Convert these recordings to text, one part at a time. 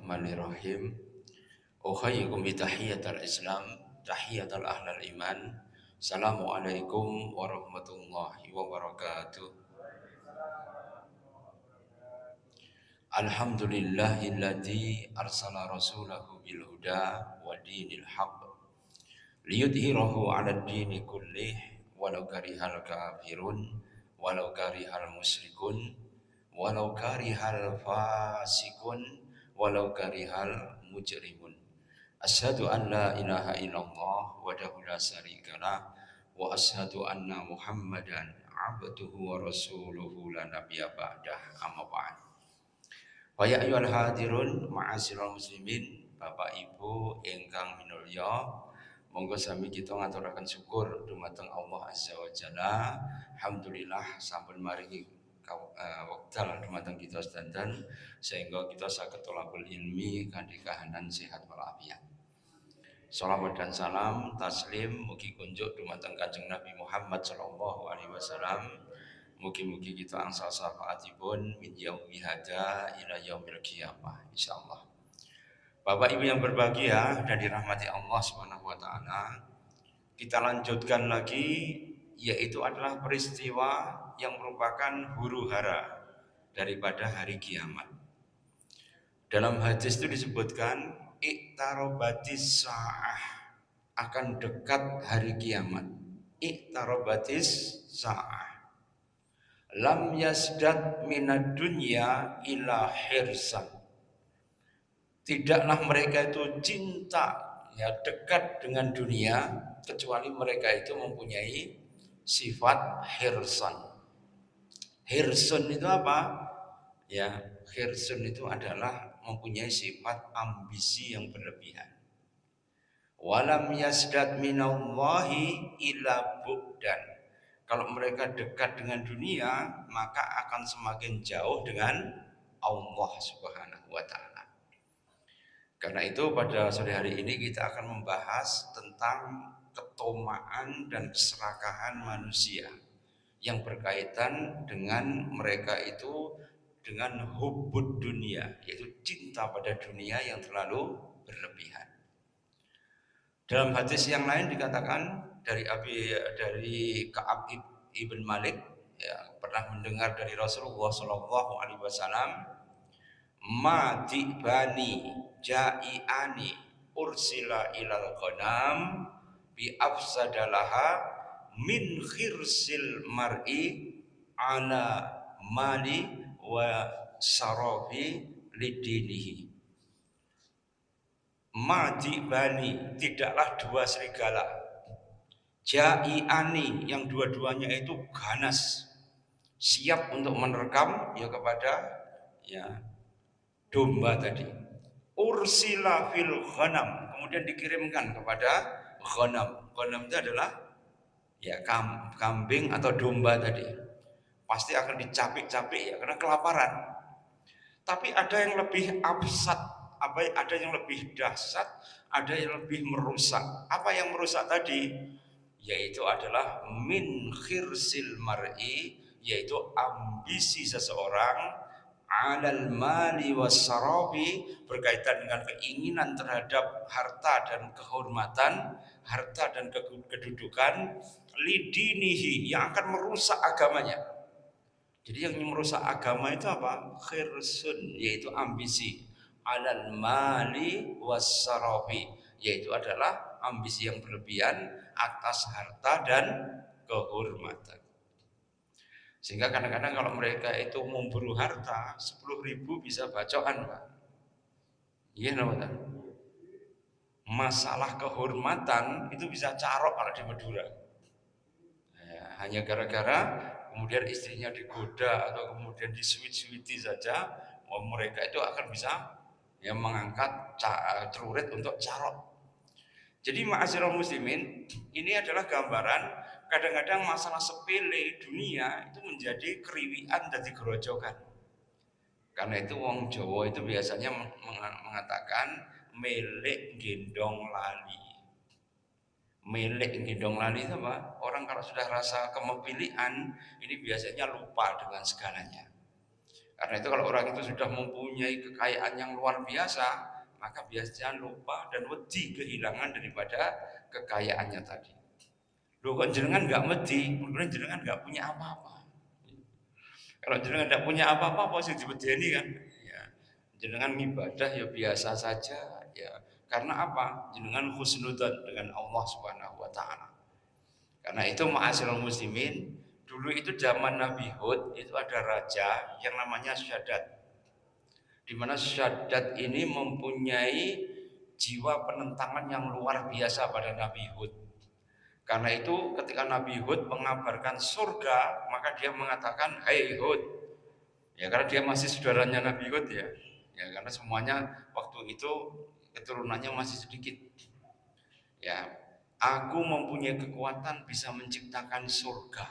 Bismillahirrahmanirrahim. Ukhayyikum bitahiyatal Islam, tahiyatal ahlal iman. Assalamualaikum warahmatullahi wabarakatuh. Alhamdulillahilladzi arsala rasulahu bil huda wa dinil haqq liyudhhirahu 'alad dini kullih walau karihal kafirun walau karihal musyrikun walau karihal fasikun walau karihal mujrimun. Asyhadu an la ilaha illallah wahdahu la syarikalah wa asyhadu anna Muhammadan abduhu wa rasuluhu la nabiyya ba'dah, amma ba'd. Wa ya ayyuhal hadirun ma'asyiral muslimin, Bapak Ibu ingkang minulya, monggo sami kita ngaturaken syukur dumateng Allah Azza wa Jalla. Alhamdulillah sampun maringi wekdal dumateng kita sedanten sehingga kita saged thalabul ilmi kanthi kahanan sehat walafiat. Salawat dan salam taslim mugi kunjuk dumateng Kanjeng Nabi Muhammad sallallahu alaihi wasallam. Mugi-mugi kita angsal syafaatipun min yaumi hadza ila yaumil qiyamah insyaallah. Bapak Ibu yang berbahagia dan dirahmati Allah Subhanahu wa taala, kita lanjutkan lagi, yaitu adalah peristiwa yang merupakan huru-hara daripada hari kiamat. Dalam hadis itu disebutkan iqtarobatis sa'ah, akan dekat hari kiamat. Iqtarobatis sa'ah. Lam yasdad minad dunya ila hirsan. Tidaklah mereka itu cinta, ya, dekat dengan dunia kecuali mereka itu mempunyai sifat hirsan. Hirsun itu apa? Ya, hirsun itu adalah mempunyai sifat ambisi yang berlebihan. Walam yasdad minallahi ila bu'dan. Kalau mereka dekat dengan dunia, maka akan semakin jauh dengan Allah Subhanahu wa taala. Karena itu pada sore hari ini kita akan membahas tentang ketomaan dan keserakahan manusia yang berkaitan dengan mereka itu dengan hubbud dunia, yaitu cinta pada dunia yang terlalu berlebihan. Dalam hadis yang lain dikatakan dari Ka'ab ibn Malik, ya, pernah mendengar dari Rasulullah Shallallahu Alaihi Wasallam, ma dibani jai'ani ursila ilal ghanam bi afsadalaha min khirsil mar'i ala mali wa sarafi lidinihi. Madi bani, tidaklah dua serigala, jai'ani, yang dua-duanya itu ganas, siap untuk menerkam, ya, kepada, ya, domba tadi. Ursila fil ghanam, kemudian dikirimkan kepada ghanam. Ghanam itu adalah, ya, kambing atau domba tadi. Pasti akan dicapik-capik, ya, karena kelaparan. Tapi ada yang lebih absat, ada yang lebih dahsyat, ada yang lebih merusak. Apa yang merusak tadi? Yaitu adalah min khirsil mar'i, yaitu ambisi seseorang alal mali wassarabi, berkaitan dengan keinginan terhadap harta dan kehormatan, harta dan kedudukan, lidinihi, yang akan merusak agamanya. Jadi yang merusak agama itu apa? Khirsun, yaitu ambisi. Alal mali wassarabi, yaitu adalah ambisi yang berlebihan atas harta dan kehormatan. Sehingga kadang-kadang kalau mereka itu memburu harta, 10.000 bisa bacokan, Pak. Iya, namanya. Masalah kehormatan itu bisa carok kalau di Madura. Ya, hanya gara-gara kemudian istrinya digoda atau kemudian disuit-suiti saja, mereka itu akan bisa, ya, mengangkat celurit untuk carok. Jadi ma'asyiral muslimin, ini adalah gambaran kadang-kadang masalah sepele dunia itu menjadi keriwian dan digerojokan. Karena itu wong Jawa itu biasanya mengatakan melek gendong lali. Melek gendong lali itu apa? Orang kalau sudah rasa kemopilian, ini biasanya lupa dengan segalanya. Karena itu kalau orang itu sudah mempunyai kekayaan yang luar biasa, maka biasanya lupa dan wedi kehilangan daripada kekayaannya tadi. Loh kok jenengan nggak wedi, kemudian jenengan nggak punya apa-apa. Kalau jenengan nggak punya apa-apa, apa sih dibedeni kan? Ya, jenengan ibadah ya biasa saja, ya. Karena apa? Jenengan husnudzan dengan Allah Subhanahu wa taala. Karena itu ma'asyiral muslimin, dulu itu zaman Nabi Hud itu ada raja yang namanya Syaddad. Di mana Syaddad ini mempunyai jiwa penentangan yang luar biasa pada Nabi Hud. Karena itu ketika Nabi Hud mengabarkan surga, maka dia mengatakan, "Hai Hud." Ya karena dia masih saudaranya Nabi Hud ya. Ya karena semuanya waktu itu keturunannya masih sedikit. Ya, aku mempunyai kekuatan bisa menciptakan surga.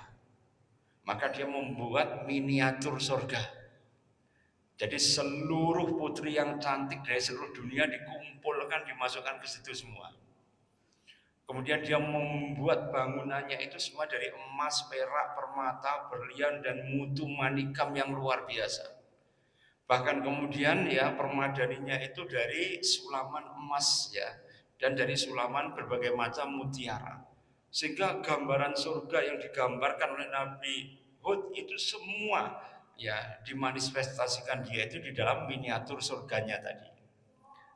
Maka dia membuat miniatur surga. Jadi seluruh putri yang cantik dari seluruh dunia dikumpulkan, dimasukkan ke situ semua. Kemudian dia membuat bangunannya itu semua dari emas, perak, permata, berlian, dan mutu manikam yang luar biasa. Bahkan kemudian ya permadaninya itu dari sulaman emas ya, dan dari sulaman berbagai macam mutiara. Sehingga gambaran surga yang digambarkan oleh Nabi Hud itu semua ya dimanifestasikan dia itu di dalam miniatur surganya tadi.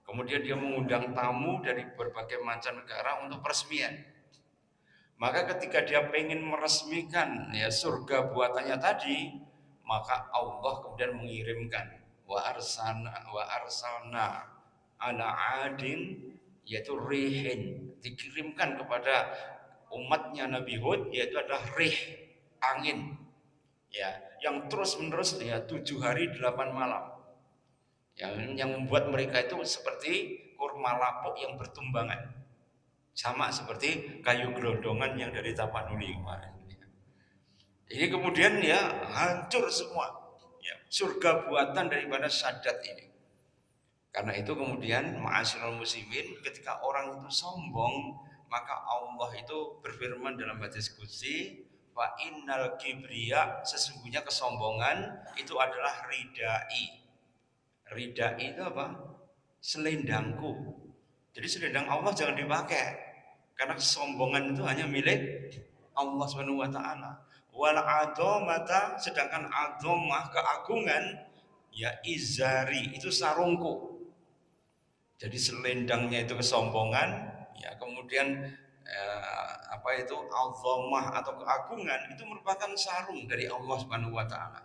Kemudian dia mengundang tamu dari berbagai macam negara untuk peresmian. Maka ketika dia ingin meresmikan ya surga buatannya tadi, maka Allah kemudian mengirimkan wa arsalna ala adin, yaitu rihin, dikirimkan kepada umatnya Nabi Hud, yaitu adalah rih, angin ya yang terus menerus ya 7 hari 8 malam yang membuat mereka itu seperti kurma lapuk yang bertumbangan, sama seperti kayu gelondongan yang dari Tapanuli kemarin. Ini kemudian ya hancur semua ya, surga buatan daripada Syaddad ini. Karena itu kemudian ma'asyiral muslimin, ketika orang itu sombong, maka Allah itu berfirman dalam hadis qudsi, fa innal kibriya, sesungguhnya kesombongan itu adalah ridai. Ridai itu apa? Selendangku. Jadi selendang Allah jangan dipakai, karena kesombongan itu hanya milik Allah Subhanahu wa taala. Wal adomata, sedangkan adomah keagungan ya izari, itu sarungku. Jadi selendangnya itu kesombongan, ya kemudian apa itu azamah atau keagungan itu merupakan sarung dari Allah Subhanahu wa taala.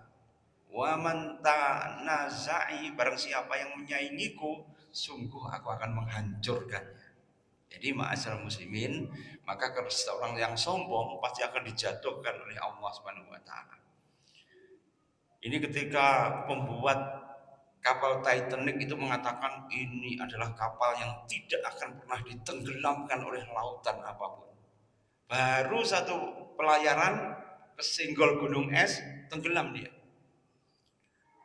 Wa man tanazai, barang siapa yang menyaingiku, sungguh aku akan menghancurkannya. Jadi ma'asyiral muslimin, maka seorang yang sombong pasti akan dijatuhkan oleh Allah Subhanahu wa taala. Ini ketika pembuat kapal Titanic itu mengatakan ini adalah kapal yang tidak akan pernah ditenggelamkan oleh lautan apapun. Baru satu pelayaran kesenggol gunung es, tenggelam dia.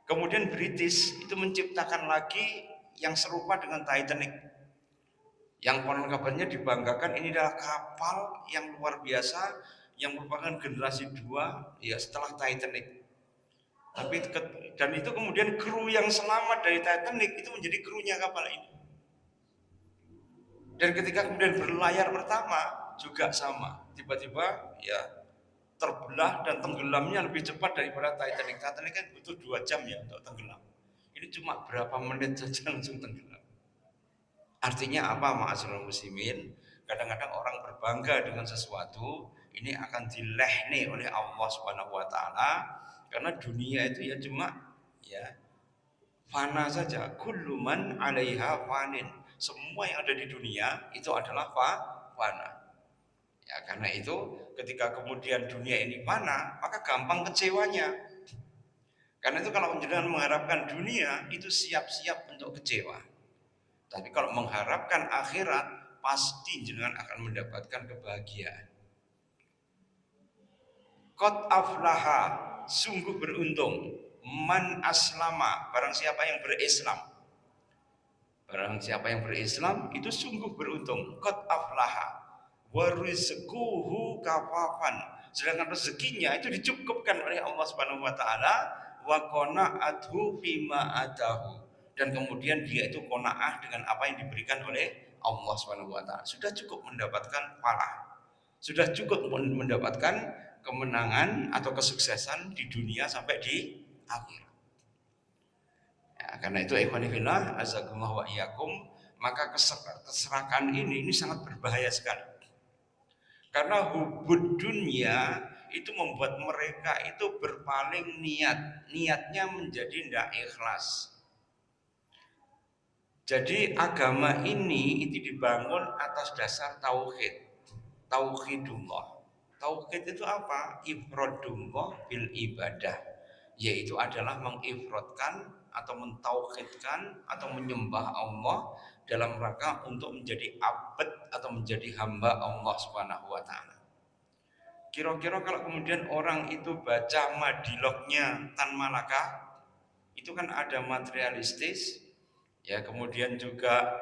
Kemudian British itu menciptakan lagi yang serupa dengan Titanic. Yang konon kabarnya dibanggakan ini adalah kapal yang luar biasa, yang merupakan generasi 2 ya setelah Titanic. Tapi dan itu kemudian kru yang selamat dari Titanic itu menjadi krunya kapal ini. Dan ketika kemudian berlayar pertama juga sama, tiba-tiba ya terbelah dan tenggelamnya lebih cepat daripada Titanic. Titanic kan butuh 2 jam ya untuk tenggelam. Ini cuma berapa menit saja langsung tenggelam. Artinya apa ma'asyiral muslimin? Kadang-kadang orang berbangga dengan sesuatu, ini akan dilehni oleh Allah Subhanahu wa taala, karena dunia itu ya cuma ya fana saja. Kullu man 'alaiha fanin. Semua yang ada di dunia itu adalah fana. Ya karena itu ketika kemudian dunia ini fana, maka gampang kecewanya. Karena itu kalau jenengan mengharapkan dunia itu siap-siap untuk kecewa. Tapi kalau mengharapkan akhirat, pasti jenengan akan mendapatkan kebahagiaan. Qad aflaha, sungguh beruntung, man aslama, barang siapa yang berislam. Barang siapa yang berislam itu sungguh beruntung. Qad aflaha wa rizquhu kafafan. Sedangkan rezekinya itu dicukupkan oleh Allah Subhanahu wa taala wa qana'athu bima atahu, dan kemudian dia itu qanaah dengan apa yang diberikan oleh Allah Subhanahu wa taala. Sudah cukup mendapatkan falah. Sudah cukup mendapatkan kemenangan atau kesuksesan di dunia sampai di akhirat. Ya, karena itu ikhwan fillah azakumullah wa iyyakum, maka keserakan ini sangat berbahaya sekali. Karena hubud dunia itu membuat mereka itu berpaling niatnya menjadi tidak ikhlas. Jadi agama ini itu dibangun atas dasar tauhidullah. Tauhid itu apa? Ifradullah bil ibadah, yaitu adalah mengifradkan atau mentauhidkan atau menyembah Allah dalam rangka untuk menjadi abd atau menjadi hamba Allah Subhanahu wa taala. Kira-kira kalau kemudian orang itu baca madilognya Tan Malaka, itu kan ada materialistis, ya, kemudian juga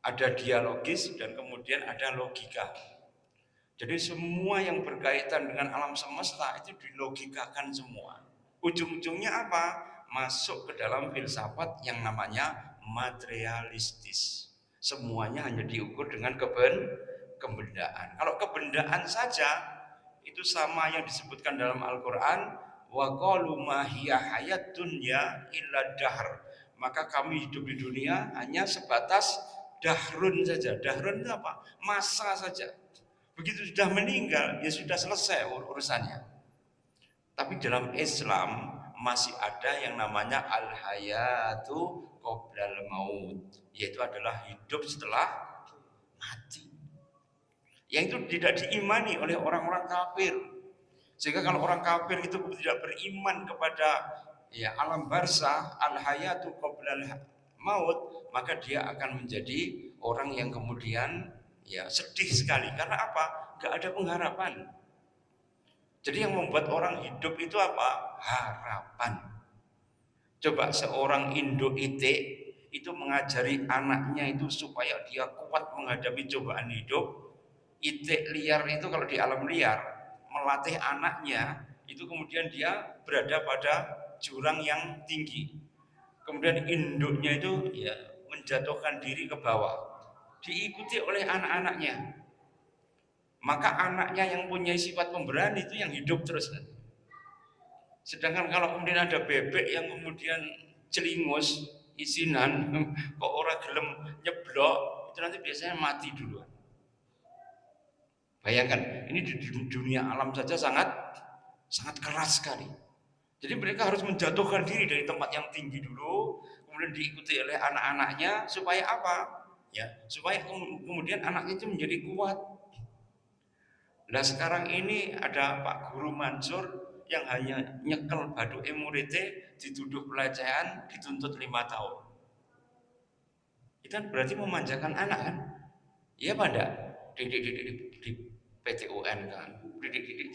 ada dialogis, dan kemudian ada logika. Jadi semua yang berkaitan dengan alam semesta itu dilogikakan semua. Ujung-ujungnya apa? Masuk ke dalam filsafat yang namanya materialistis. Semuanya hanya diukur dengan kebendaan. Kalau kebendaan saja itu sama yang disebutkan dalam Al-Qur'an, wa qalu ma hiya hayat dunya illa dahr. Maka kami hidup di dunia hanya sebatas dahrun saja. Dahrun itu apa? Masa saja. Begitu sudah meninggal, ya sudah selesai urusannya. Tapi dalam Islam masih ada yang namanya al-hayatu qoblal maut, yaitu adalah hidup setelah mati. Yang itu tidak diimani oleh orang-orang kafir. Sehingga kalau orang kafir itu tidak beriman kepada ya alam barzah, al-hayatu qoblal maut, maka dia akan menjadi orang yang kemudian ya sedih sekali. Karena apa? Gak ada pengharapan. Jadi yang membuat orang hidup itu apa? Harapan. Coba seorang induk itik itu mengajari anaknya itu supaya dia kuat menghadapi cobaan hidup. Itik liar itu kalau di alam liar melatih anaknya itu kemudian dia berada pada jurang yang tinggi. Kemudian induknya itu ya menjatuhkan diri ke bawah. Diikuti oleh anak-anaknya. Maka anaknya yang punya sifat pemberani itu yang hidup terus. Sedangkan kalau kemudian ada bebek yang kemudian celingus, isinan, kok orang gelem nyeblok, itu nanti biasanya mati duluan. Bayangkan, ini di dunia alam saja sangat keras sekali. Jadi mereka harus menjatuhkan diri dari tempat yang tinggi dulu, kemudian diikuti oleh anak-anaknya supaya apa? Ya, supaya kemudian anaknya itu menjadi kuat. Nah sekarang ini ada Pak Guru Mansur yang hanya nyekel badu muridnya, dituduh pelecehan, dituntut 5 tahun. Itu kan berarti memanjakan anak kan? Iya pada di PTUN kan,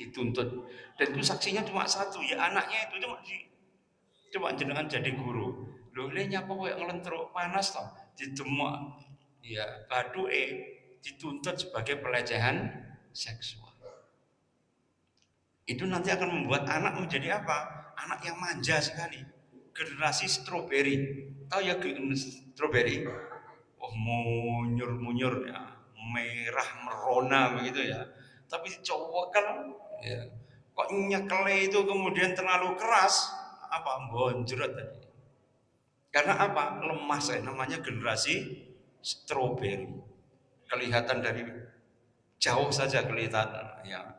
dituntut, dan itu saksinya cuma satu, ya anaknya itu cuma jenengan jadi guru. Loh le nyapa koyo nglentruk panas toh, didemak ya badu dituntut sebagai pelecehan seksual. Itu nanti akan membuat anak menjadi apa? Anak yang manja sekali. Generasi stroberi. Tahu ya stroberi? Oh munyur-munyur ya, merah merona begitu ya. Tapi cowok kan ya, kok nyekele itu kemudian terlalu keras, apa bonjrot tadi. Karena apa? Lemah saya, namanya generasi stroberi. Kelihatan dari jauh saja kelihatan ya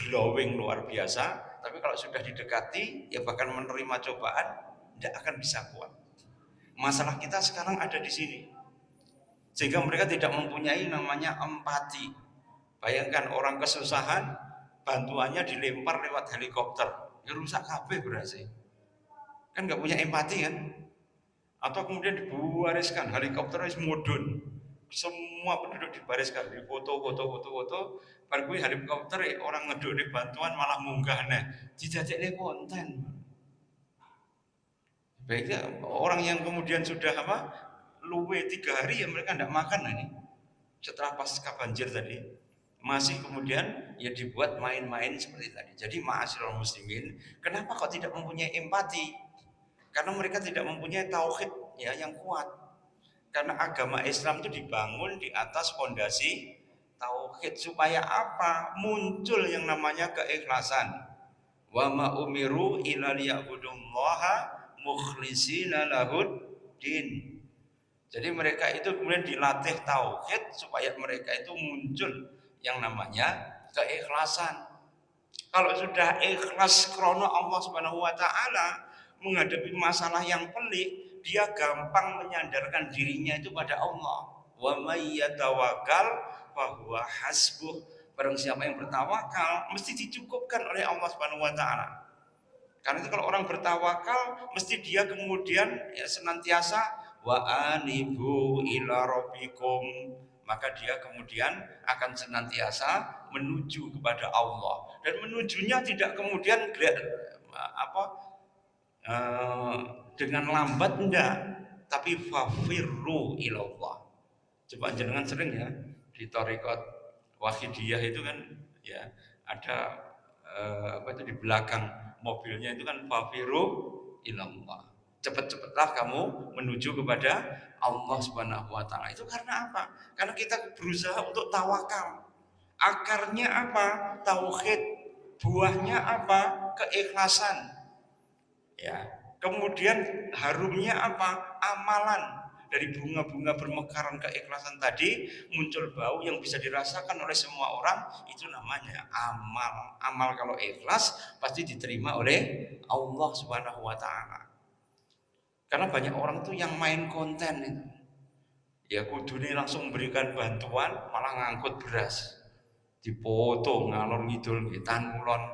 glowing luar biasa, tapi kalau sudah didekati ya bahkan menerima cobaan tidak akan bisa kuat. Masalah kita sekarang ada di sini, sehingga mereka tidak mempunyai namanya empati. Bayangkan orang kesusahan, bantuannya dilempar lewat helikopter, ya rusak kabeh berarti. Kan nggak punya empati kan? Atau kemudian dibariskan helikopter wis mudhun, semua penduduk dibariskan, di foto, baru helikopter orang ngeduk bantuan malah munggah nih, dijajak konten. Baiknya orang yang kemudian sudah apa luwe 3 hari ya mereka tidak makan ini setelah pasca banjir tadi. Masih kemudian ya dibuat main-main seperti tadi. Jadi ma'asyiral muslimin, kenapa kok tidak mempunyai empati? Karena mereka tidak mempunyai tauhid ya yang kuat. Karena agama Islam itu dibangun di atas fondasi tauhid supaya apa? Muncul yang namanya keikhlasan. Wa ma umiru illa liya'budullaha mukhlishina lahud din. Jadi mereka itu kemudian dilatih tauhid supaya mereka itu muncul yang namanya keikhlasan. Kalau sudah ikhlas krono Allah Subhanahu wa taala menghadapi masalah yang pelik, dia gampang menyandarkan dirinya itu pada Allah. Wa may yatawakkal fa huwa hasbuh. Barang siapa yang bertawakal mesti dicukupkan oleh Allah Subhanahu wa taala. Karena itu kalau orang bertawakal mesti dia kemudian ya senantiasa wa anibu ila rabbikum, maka dia kemudian akan senantiasa menuju kepada Allah dan menujunya tidak kemudian apa dengan lambat enggak, tapi fafirru ilallah. Coba jenengan sering ya di tarekat Wahidiyah itu kan ya ada apa itu di belakang mobilnya itu kan fafiru ilallah. Cepat-cepatlah kamu menuju kepada Allah Subhanahu wa taala. Itu karena apa? Karena kita berusaha untuk tawakal. Akarnya apa? Tauhid. Buahnya apa? Keikhlasan. Ya. Kemudian harumnya apa? Amalan. Dari bunga-bunga bermekaran keikhlasan tadi muncul bau yang bisa dirasakan oleh semua orang, itu namanya amal. Amal kalau ikhlas pasti diterima oleh Allah Subhanahu wa taala. Karena banyak orang tuh yang main konten itu. Ya kudune langsung memberikan bantuan malah ngangkut beras. Dipoto ngalor ngidul ngetan kulon.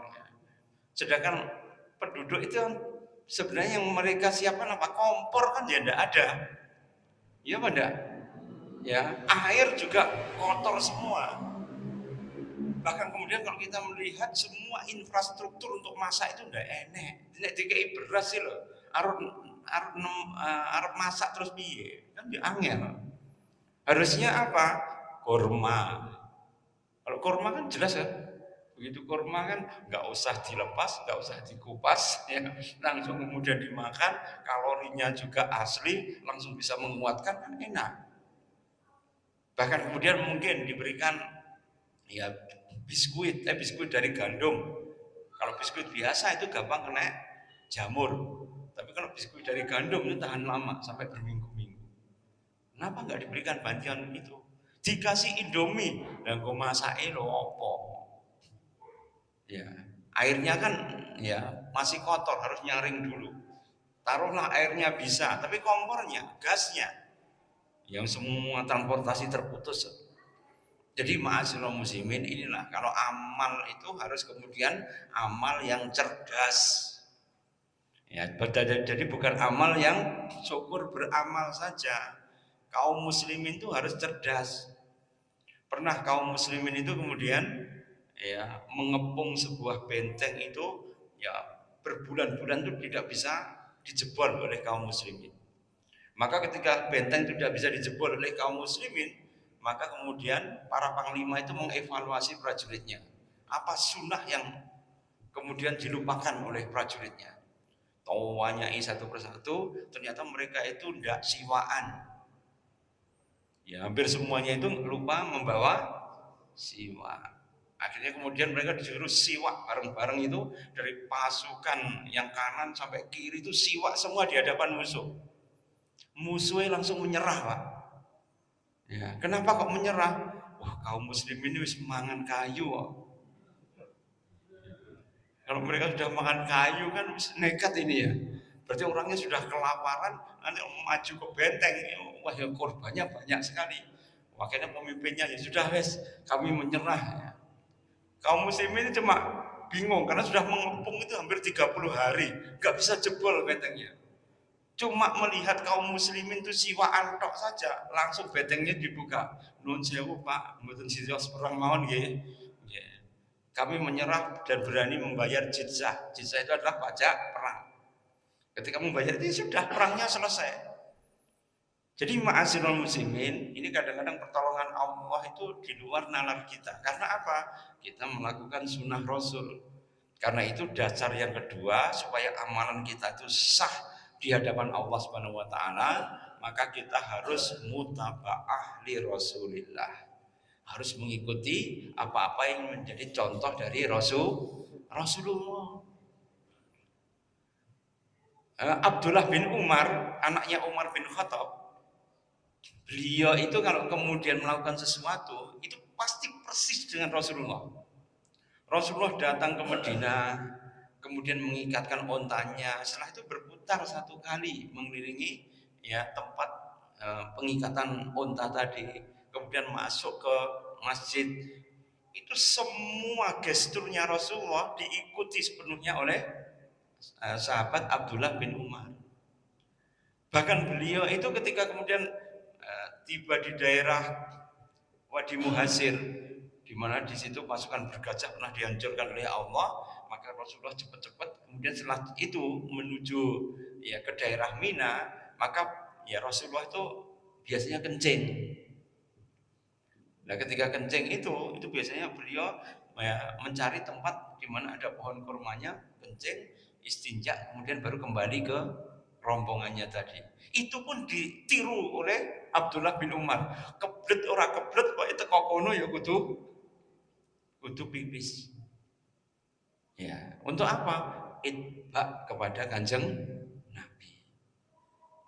Sedangkan penduduk itu sebenarnya yang mereka siapkan apa? Kompor kan ya enggak ada. Iya pada ya air juga kotor semua. Bahkan kemudian kalau kita melihat semua infrastruktur untuk masak itu udah enek. Tidak dikai beras sih loh. Arep masak terus piye? Kan dia angel. Harusnya apa? Kurma. Kalau kurma kan jelas kan. Begitu kurma kan nggak usah dilepas, nggak usah dikupas, ya langsung kemudian dimakan, kalorinya juga asli, langsung bisa menguatkan kan enak. Bahkan kemudian mungkin diberikan ya biskuit dari gandum. Kalau biskuit biasa itu gampang kena jamur. Tapi kalau biskuit dari gandum itu tahan lama sampai berminggu-minggu. Kenapa nggak diberikan bantuan itu? Dikasih Indomie, dan kok masake lho apa? Ya, airnya kan ya masih kotor, harus nyaring dulu. Taruhlah airnya bisa, tapi kompornya, gasnya yang semua transportasi terputus. Jadi ma'asyiral muslimin, inilah kalau amal itu harus kemudian amal yang cerdas. Ya, jadi bukan amal yang syukur beramal saja. Kaum muslimin itu harus cerdas. Pernah kaum muslimin itu kemudian ya mengepung sebuah benteng itu ya berbulan-bulan itu tidak bisa dijebol oleh kaum muslimin. Maka ketika benteng tidak bisa dijebol oleh kaum muslimin, maka kemudian para panglima itu mengevaluasi prajuritnya. Apa sunnah yang kemudian dilupakan oleh prajuritnya? Tawanyai satu persatu, ternyata mereka itu tidak siwaan. Ya hampir semuanya itu lupa membawa siwak. Akhirnya kemudian mereka disuruh siwak bareng-bareng itu dari pasukan yang kanan sampai kiri itu siwak semua di hadapan musuh. Musuhnya langsung menyerah, Pak. Ya, kenapa kok menyerah? Wah, kaum muslimin ini wis mangan kayu kok. Kalau mereka sudah makan kayu kan nekat ini ya. Berarti orangnya sudah kelaparan, nanti maju ke benteng. Wah, ya korbannya banyak sekali. Akhirnya pemimpinnya ya sudah wes, kami menyerah. Ya. Kaum muslimin cuma bingung karena sudah mengepung itu hampir 30 hari, gak bisa jebol bentengnya. Cuma melihat kaum muslimin itu siwaan tok saja, langsung bentengnya dibuka. Nun sewu Pak, mboten siwas perang mawon nggih. Kami menyerah dan berani membayar jizyah. Jizyah itu adalah pajak perang. Ketika membayar itu sudah perangnya selesai. Jadi ma'asyiral muslimin, ini kadang-kadang pertolongan Allah itu di luar nalar kita. Karena apa? Kita melakukan sunnah Rasul. Karena itu dasar yang kedua supaya amalan kita itu sah di hadapan Allah Subhanahu wa taala, maka kita harus mutaba'ah li Rasulillah. Harus mengikuti apa-apa yang menjadi contoh dari Rasulullah. Abdullah bin Umar, anaknya Umar bin Khattab, beliau itu kalau kemudian melakukan sesuatu itu pasti persis dengan Rasulullah. Rasulullah datang ke Madinah, kemudian mengikatkan ontanya. Setelah itu berputar satu kali mengelilingi ya tempat pengikatan onta tadi. Kemudian masuk ke masjid. Itu semua gesturnya Rasulullah diikuti sepenuhnya oleh sahabat Abdullah bin Umar. Bahkan beliau itu ketika kemudian tiba di daerah Wadi Muhasir, di mana di situ pasukan bergajah pernah dihancurkan oleh Allah, maka Rasulullah cepat-cepat kemudian setelah itu menuju ya ke daerah Mina, maka ya Rasulullah itu biasanya kencing. Nah, ketika kencing itu biasanya beliau ya, mencari tempat di mana ada pohon kurmanya, kencing, istinja, kemudian baru kembali ke rombongannya tadi. Itu pun ditiru oleh Abdullah bin Umar. Keblet ora keblet kok itu kokono ya kudu pipis. Ya, untuk apa? Itba kepada Kanjeng Nabi.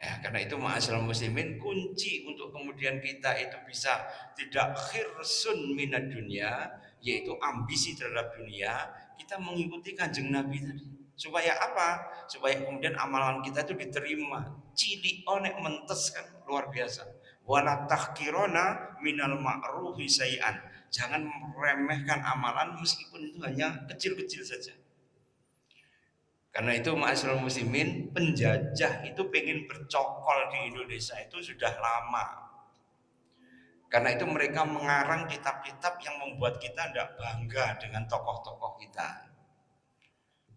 Ya, karena itu ma'asyiral muslimin, kunci untuk kemudian kita itu bisa tidak khirsun minad dunia, yaitu ambisi terhadap dunia, kita mengikuti Kanjeng Nabi tadi. Supaya apa? Supaya kemudian amalan kita itu diterima. Cilik onek mentes kan luar biasa. Wala tahkirona minal ma'rufi sayan. Jangan meremehkan amalan meskipun itu hanya kecil-kecil saja. Karena itu ma'asyiral muslimin, penjajah itu pengen bercokol di Indonesia itu sudah lama. Karena itu mereka mengarang kitab-kitab yang membuat kita tidak bangga dengan tokoh-tokoh kita.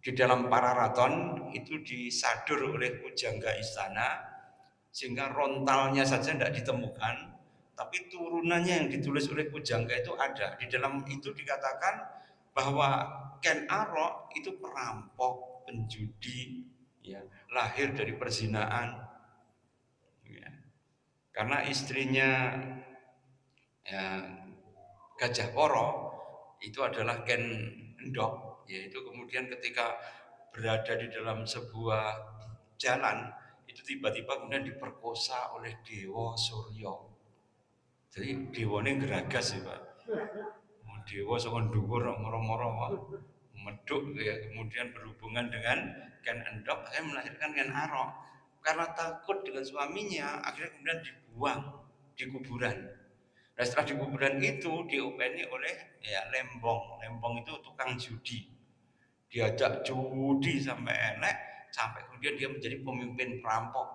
Di dalam Pararaton itu disadur oleh pujangga istana, sehingga rontalnya saja tidak ditemukan, tapi turunannya yang ditulis oleh pujangga itu ada. Di dalam itu dikatakan bahwa Ken Arok itu perampok, penjudi, ya, lahir dari perzinaan, ya. Karena istrinya ya, Gajah Woro itu adalah Ken Endok, yaitu kemudian ketika berada di dalam sebuah jalan itu tiba-tiba kemudian diperkosa oleh Dewa Suryo. Jadi dewane geragas ya Pak. Dewa saka dhuwur moro-moro meduk ya, kemudian berhubungan dengan Ken Endok, saya melahirkan Ken Arok. Karena takut dengan suaminya, akhirnya kemudian dibuang di kuburan. Nah, setelah di kuburan itu diopeni oleh ya Lembong. Lembong itu tukang judi. Diajak judi sampai elek, sampai kemudian dia menjadi pemimpin perampok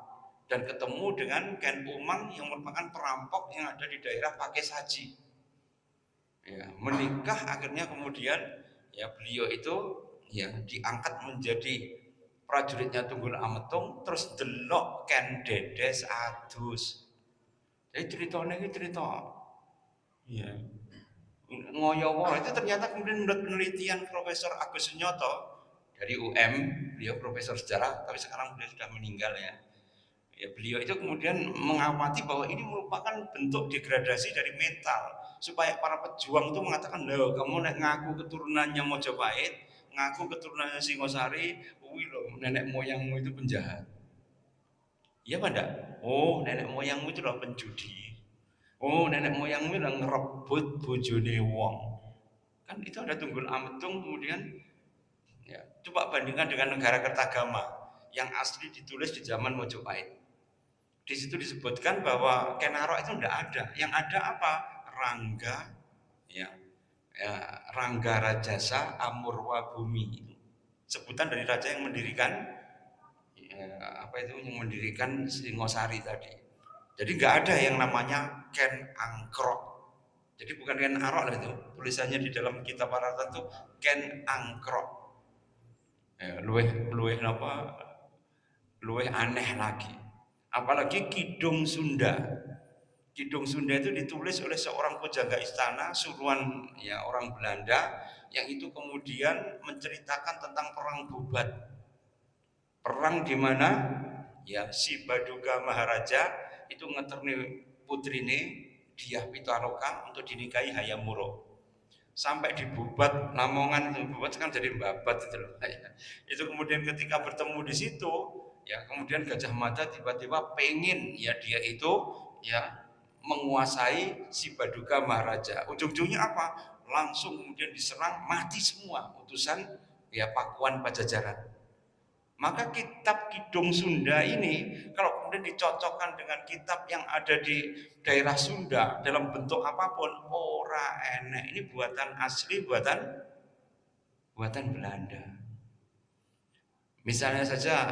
dan ketemu dengan Ken Umang yang merupakan perampok yang ada di daerah Pakesaji. Ya, menikah akhirnya kemudian ya beliau itu ya diangkat menjadi prajuritnya Tunggul Ametung, terus delok Ken Dedes adus. Jadi ceritanya ini cerita ya ngoyowo itu ternyata kemudian menurut penelitian Profesor Agus Sunyoto dari UM, beliau profesor sejarah tapi sekarang beliau sudah meninggal ya. Ya, beliau itu kemudian mengamati bahwa ini merupakan bentuk degradasi dari mental, supaya para pejuang itu mengatakan, loh kamu ngaku keturunannya Mojopahit, ngaku keturunannya Singosari, wih loh nenek moyangmu itu penjahat. Iya pada, oh nenek moyangmu itu adalah penjudi, oh nenek moyangmu udah ngerebut bojone wong. Kan itu ada Tunggul Ametung kemudian ya, coba bandingkan dengan negara Kertagama yang asli ditulis di zaman Mojopahit. Di situ disebutkan bahwa Ken Arok itu tidak ada. Yang ada apa? Rangga, ya, ya Rangga Rajasa Amurwa Bumi. Sebutan dari raja yang mendirikan ya, apa itu yang mendirikan Singosari tadi. Jadi nggak ada yang namanya Ken Angkrok. Jadi bukan Ken Arok lah itu. Tulisannya di dalam kitab Parata itu Ken Angkrok. Ya, luweh apa? Luweh aneh lagi. Apalagi Kidung Sunda. Kidung Sunda itu ditulis oleh seorang penjaga istana suruhan ya orang Belanda yang itu kemudian menceritakan tentang perang Bubat. Perang di mana ya si Baduga Maharaja itu ngeterni putrine Diah Pitaloka untuk dinikahi Hayam Wuruk. Sampai di Bubat Lamongan itu Bubat kan jadi babat itu loh. Itu kemudian ketika bertemu di situ ya kemudian Gajah Mada tiba-tiba pengen ya dia itu ya menguasai si Baduga Maharaja. Ujung-ujungnya apa? Langsung kemudian diserang mati semua utusan ya Pakuan Pajajaran. Maka kitab Kidung Sunda ini kalau kemudian dicocokkan dengan kitab yang ada di daerah Sunda dalam bentuk apapun, ora enek. Ini buatan asli, buatan Belanda. Misalnya saja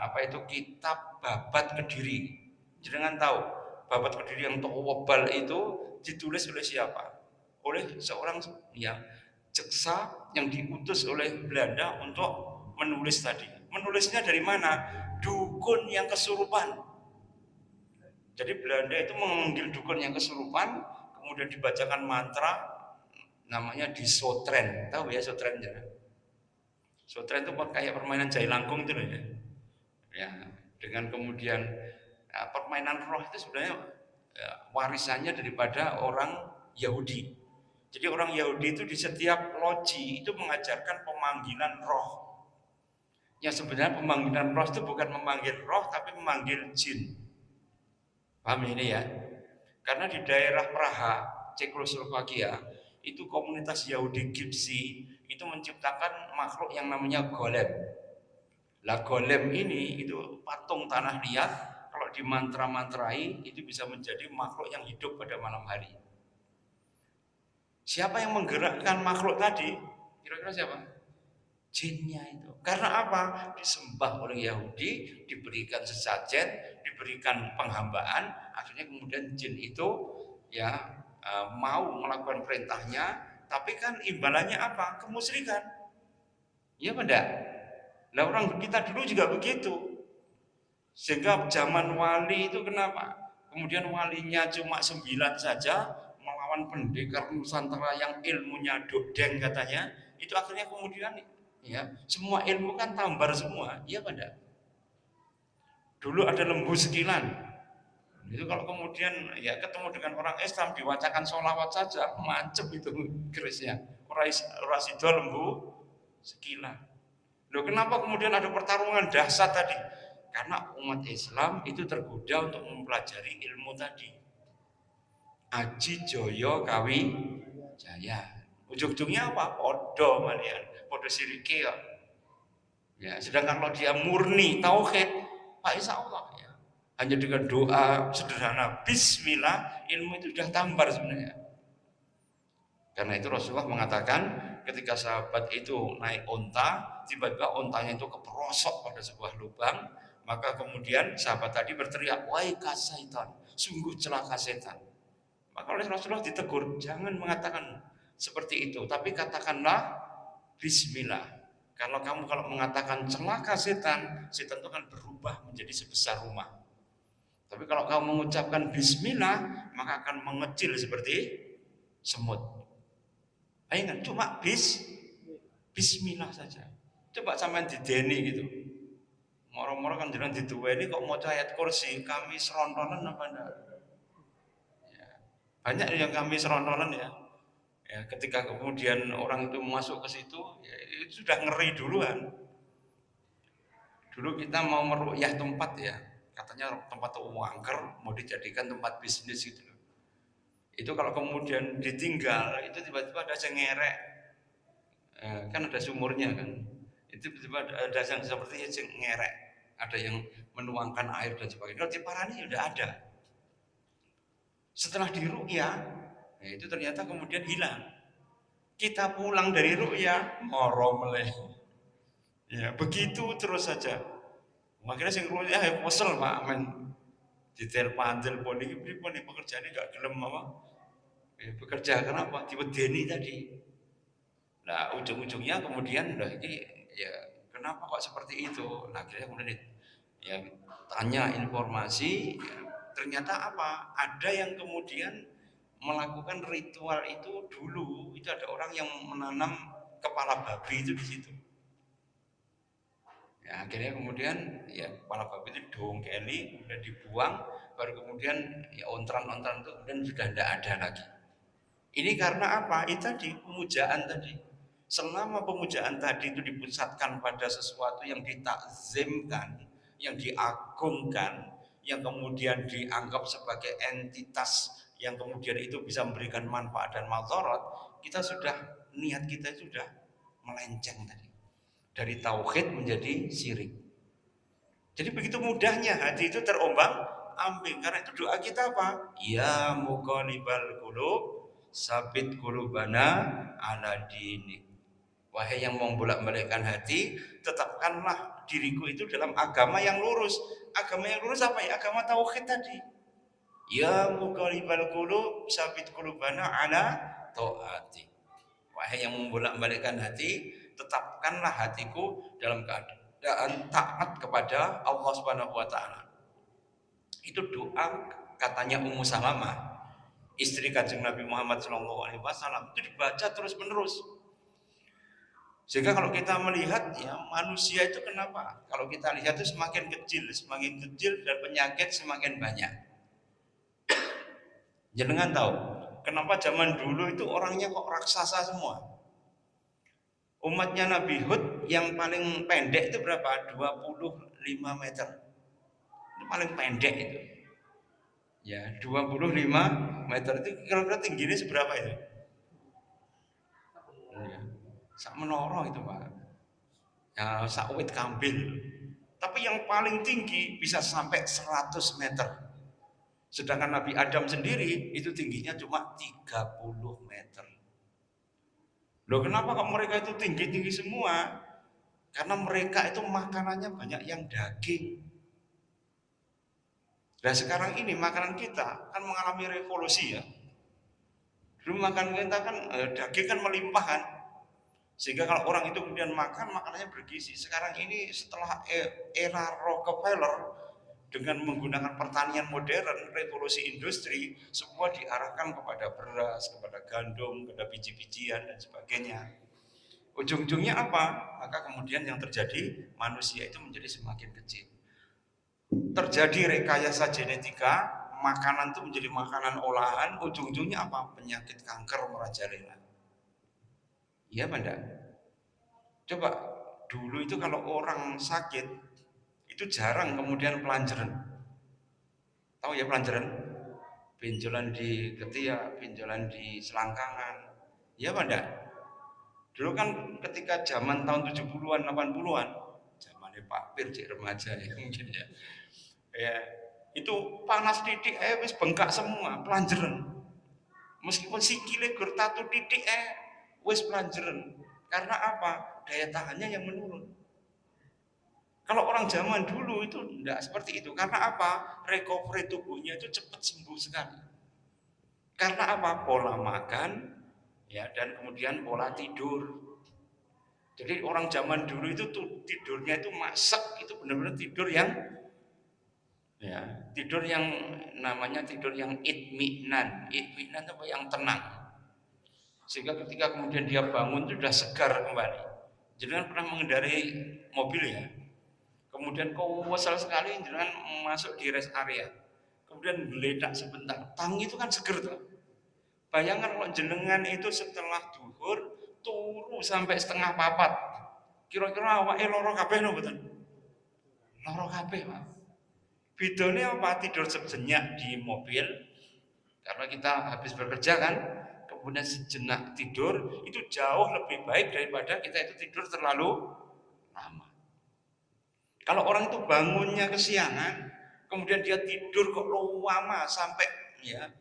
apa itu kitab Babat Kediri. Jangan tahu Babat Kediri yang webal itu ditulis oleh siapa? Oleh seorang yang jaksa yang diutus oleh Belanda untuk menulis tadi. Menulisnya dari mana? Dukun yang kesurupan. Jadi Belanda itu memanggil dukun yang kesurupan, kemudian dibacakan mantra, namanya disotren. Tahu ya sotren ya? Sotren itu kayak permainan jai langkung itu loh ya. Ya, dengan kemudian permainan roh itu sebenarnya warisannya daripada orang Yahudi. Jadi orang Yahudi itu di setiap loji itu mengajarkan pemanggilan roh. Yang sebenarnya pemanggilan roh itu bukan memanggil roh tapi memanggil jin. Paham ini ya? Karena di daerah Praha, Cekoslovakia, itu komunitas Yahudi Gypsy itu menciptakan makhluk yang namanya golem. Lah golem ini itu patung tanah liat kalau dimantra-mantrai itu bisa menjadi makhluk yang hidup pada malam hari. Siapa yang menggerakkan makhluk tadi? Kira-kira siapa? Jinnya itu. Karena apa? Disembah oleh Yahudi, diberikan sesajen, diberikan penghambaan, akhirnya kemudian jin itu ya mau melakukan perintahnya, tapi kan imbalannya apa? Kemusyrikan. Iya benda. Lah orang kita dulu juga begitu. Sehingga zaman wali itu kenapa? Kemudian walinya cuma 9 saja melawan pendekar Nusantara yang ilmunya dodeng katanya, itu akhirnya kemudian ya semua ilmu kan tambar semua, iya pada. Dulu ada lembu sekilan, itu kalau kemudian ya ketemu dengan orang Islam diwacakan sholawat saja mancep itu kerisnya. Orang sido lembu sekilan. Loh kenapa kemudian ada pertarungan dahsyat tadi? Karena umat Islam itu tergoda untuk mempelajari ilmu tadi. Aji Joyo Kawi Jaya. Ujung-ujungnya apa? Podo malian, podo sirike ya. Ya, sedangkan kalau dia murni tauhid, Pak insya Allah ya. Hanya dengan doa sederhana Bismillah, ilmu itu sudah tambar sebenarnya. Karena itu Rasulullah mengatakan ketika sahabat itu naik onta, tiba-tiba ontanya itu keperosok pada sebuah lubang, maka kemudian sahabat tadi berteriak, wahai kasaitan, sungguh celaka setan. Maka oleh Rasulullah ditegur, jangan mengatakan seperti itu, tapi katakanlah Bismillah. Kalau kamu mengatakan celaka setan, setan itu akan berubah menjadi sebesar rumah. Tapi kalau kamu mengucapkan Bismillah, maka akan mengecil seperti semut. Ayo kan cuma Bismillah saja. Coba sampean dideni gitu. Moro-moro kan jangan dituweni kok mau ayat kursi, kami serontonan apa enggak? Ya. Banyak yang kami serontonan ya. Ya, ketika kemudian orang itu masuk ke situ, ya, itu sudah ngeri duluan. Dulu kita mau meruqyah tempat ya, katanya tempat angker mau dijadikan tempat bisnis gitu. Itu kalau kemudian ditinggal, itu tiba-tiba ada yang ngerek, kan ada sumurnya kan. Itu tiba-tiba ada yang seperti yang ngerek, ada yang menuangkan air dan sebagainya. Kalau diparani udah ada. Setelah diruqyah, ya itu ternyata kemudian hilang. Kita pulang dari ru'ya moro meleh. Ya, begitu terus saja. Makanya sing ru'ya ya kesel Pak men. Ditelepon iki pripun iki pekerjaane gak gelem apa? Ya, bekerja kenapa? Diwedeni tadi. Nah, ujung-ujungnya kemudian loh ini ya kenapa kok seperti itu? Nah, akhirnya kemudian Ya, tanya informasi, ya, ternyata apa? Ada yang kemudian melakukan ritual itu dulu, itu ada orang yang menanam kepala babi itu di situ. Ya, akhirnya kemudian ya kepala babi itu dongkeli, kemudian dibuang, baru kemudian ya ontran-ontran itu kemudian sudah tidak ada lagi. Ini karena apa? Itu tadi pemujaan tadi. Selama pemujaan tadi itu dipusatkan pada sesuatu yang ditakzimkan, yang diagungkan, yang kemudian dianggap sebagai entitas yang kemudian itu bisa memberikan manfaat dan madharat, kita sudah niat kita itu sudah melenceng tadi. Dari tauhid menjadi syirik. Jadi begitu mudahnya hati itu terombang-ambing. Karena itu doa kita apa? Ya muqallibal qulub, sabit qulubana ala dinik. Wahai yang membolak-balikkan hati, tetapkanlah diriku itu dalam agama yang lurus. Agama yang lurus apa ya? Agama tauhid tadi. Ya muqallibal qulub, sabit qulubana ala taati. Wahai yang membolak-balikkan hati, tetapkanlah hatiku dalam keadaan taat kepada Allah Subhanahu wa taala. Itu doa katanya Ummu Salamah, istri Kanjeng Nabi Muhammad SAW, itu dibaca terus-menerus. Sehingga kalau kita melihat ya manusia itu kenapa? Kalau kita lihat itu semakin kecil dan penyakit semakin banyak. Jenengan tahu kenapa zaman dulu itu orangnya kok raksasa semua? Umatnya Nabi Hud yang paling pendek itu berapa? 25 meter. Itu paling pendek itu. Ya, 25 meter itu kira-kira tingginya seberapa itu? Ya, sak menara itu, Pak. Ya, sak wit kambil. Tapi yang paling tinggi bisa sampai 100 meter. Sedangkan Nabi Adam sendiri itu tingginya cuma 30 meter. Loh, kenapa kok mereka itu tinggi-tinggi semua? Karena mereka itu makanannya banyak yang daging. Nah sekarang ini makanan kita kan mengalami revolusi ya. Dulu makan kita kan daging kan melimpah kan. Sehingga kalau orang itu kemudian makan, makanannya bergizi. Sekarang ini setelah era Rockefeller dengan menggunakan pertanian modern, revolusi industri, semua diarahkan kepada beras, kepada gandum, kepada biji-bijian dan sebagainya. Ujung-ujungnya apa? Maka kemudian yang terjadi, manusia itu menjadi semakin kecil. Terjadi rekayasa genetika, makanan itu menjadi makanan olahan, ujung-ujungnya apa? Penyakit kanker merajalela. Iya Banda? Coba dulu itu kalau orang sakit itu jarang kemudian pelanjaran. Tahu ya pelanjaran? Benjolan di ketiak, benjolan di selangkangan. Iya Banda? Dulu kan ketika zaman tahun 70-an, 80-an, zamannya Pak Pir cek remaja ya mungkin ya. Ya, itu panas titik wis bengkak semua, pelanjaran. Meskipun sikile gur tatu titik wis pelanjaran. Karena apa? Daya tahannya yang menurun. Kalau orang zaman dulu itu tidak seperti itu. Karena apa? Recovery tubuhnya itu cepat sembuh sekali. Karena apa? Pola makan ya dan kemudian pola tidur. Jadi orang zaman dulu itu tuh tidurnya itu masak, itu benar-benar tidur yang ya, tidur yang namanya tidur yang itminan. Itminan itu apa? Yang tenang. Sehingga ketika kemudian dia bangun itu sudah segar kembali. Jangan pernah mengendarai mobil ya. Kemudian kau kesal sekali jangan masuk di rest area. Kemudian geledak sebentar. Tang itu kan seger tuh. Bayangkan kalau jenengan itu setelah duhur turu sampai setengah papat. Kira-kira awake loro kabeh no betul. Loro kabeh, Pak. Bedone apa? Tidur sejenak di mobil karena kita habis bekerja kan, kemudian sejenak tidur itu jauh lebih baik daripada kita itu tidur terlalu lama. Kalau orang itu bangunnya kesiangan, kemudian dia tidur kok lama sampai ya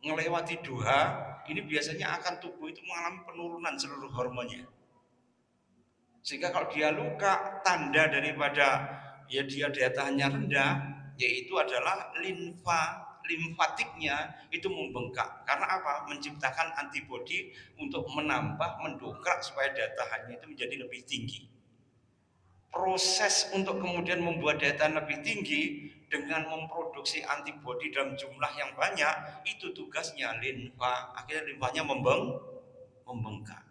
ngelewati duha, ini biasanya akan tubuh itu mengalami penurunan seluruh hormonnya. Sehingga kalau dia luka, tanda daripada ya dia daya tahannya rendah, yaitu adalah limfatiknya itu membengkak. Karena apa? Menciptakan antibodi untuk menambah, mendongkrak supaya daya tahannya itu menjadi lebih tinggi. proses untuk kemudian membuat daya tahan lebih tinggi dengan memproduksi antibodi dalam jumlah yang banyak, itu tugasnya limfa. Akhirnya limfanya membengkak.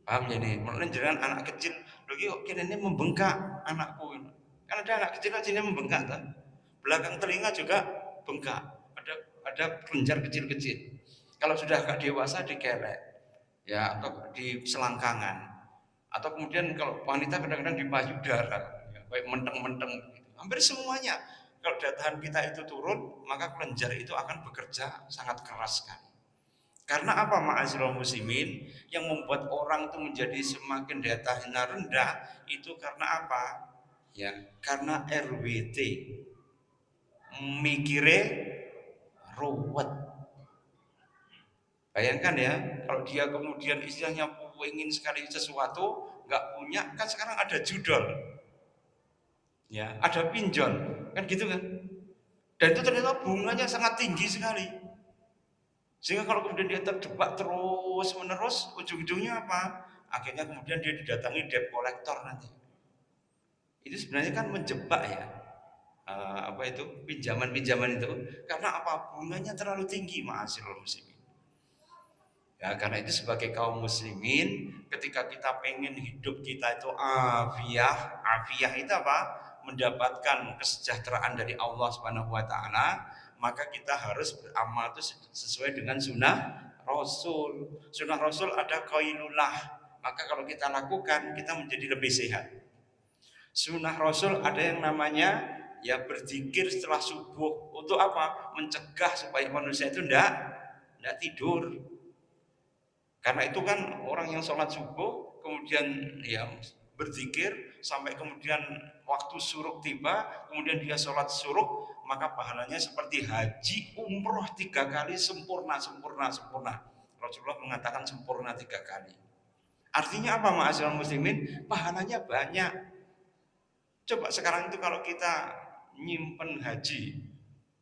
Paham ya nih? Makanya jangan anak kecil, lagi kok kini ini membengkak anakku. Kan ada anak kecil aja membengkak kan? Belakang telinga juga bengkak. Ada kelenjar kecil-kecil. Kalau sudah agak dewasa dikelek, ya atau di selangkangan. Atau kemudian kalau wanita kadang-kadang di payudara, ya, kayak menteng-menteng gitu. Hampir semuanya. Kalau daya tahan kita itu turun, maka kelenjar itu akan bekerja sangat keras sekali. Karena apa ma'asyiral muslimin? Yang membuat orang itu menjadi semakin daya tahannya rendah itu karena apa? Ya, karena RWT mikire ruwet. Bayangkan ya, kalau dia kemudian istilahnya ingin sekali sesuatu, nggak punya, kan sekarang ada judol, ya, ada pinjol, kan gitu kan? Dan itu ternyata bunganya sangat tinggi sekali. Sehingga kalau kemudian dia terjebak terus menerus, ujung-ujungnya apa? Akhirnya kemudian dia didatangi debt collector nanti. Itu sebenarnya kan menjebak ya, apa itu pinjaman-pinjaman itu, karena apa? Bunganya terlalu tinggi, ma'asyiral muslimin. Ya, karena itu sebagai kaum muslimin, ketika kita pengen hidup kita itu afiah, afiah itu apa? Mendapatkan kesejahteraan dari Allah Subhanahu wa taala, maka kita harus beramal itu sesuai dengan sunnah Rasul. Sunnah Rasul ada qailullah. Maka kalau kita lakukan, kita menjadi lebih sehat. Sunnah Rasul ada yang namanya ya berzikir setelah subuh. Untuk apa? Mencegah supaya manusia itu enggak tidur. Karena itu kan orang yang sholat subuh kemudian ya berzikir sampai kemudian waktu syuruk tiba, kemudian dia sholat syuruk, maka pahalanya seperti haji umroh 3 kali sempurna. Rasulullah mengatakan sempurna 3 kali. Artinya apa ma'asyiral muslimin? Pahalanya banyak. Coba sekarang itu kalau kita nyimpen haji,